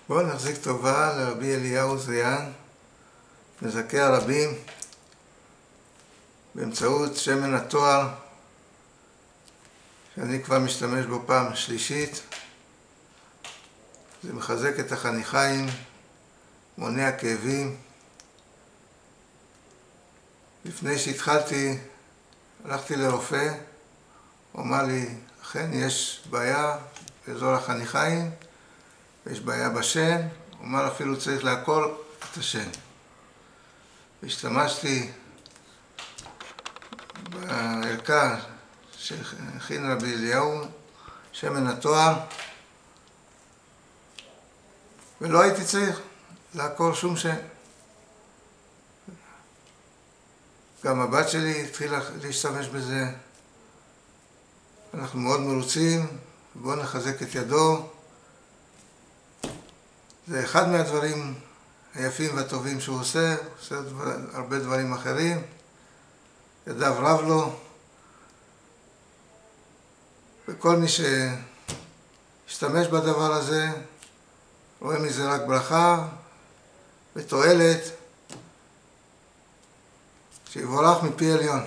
בואו נחזיק טובה לרבי אליהו זריאן, מזכה הרבים, באמצעות שמן התואר, שאני כבר משתמש בו פעם שלישית. זה מחזק את החניכיים, מונע כאבים. לפני שהתחלתי, הלכתי לרופא, הוא אמר לי, אכן יש בעיה באזור החניכיים, ויש בעיה בשן, הוא אמר אפילו צריך לעקור את השן. והשתמשתי בערכה שהכין רבי אליהו, שמן התואר, ולא הייתי צריך לעקור שום שן. גם הבת שלי התחילה להשתמש בזה. אנחנו מאוד מרוצים, בואו נחזק את ידו. זה אחד מהדברים היפים והטובים שהוא עושה, עושה הרבה דברים אחרים. ידיו רב לו, וכל מי שישתמש בדבר הזה, רואה מזה רק ברכה ותועלת, שיבורך מפי עליון.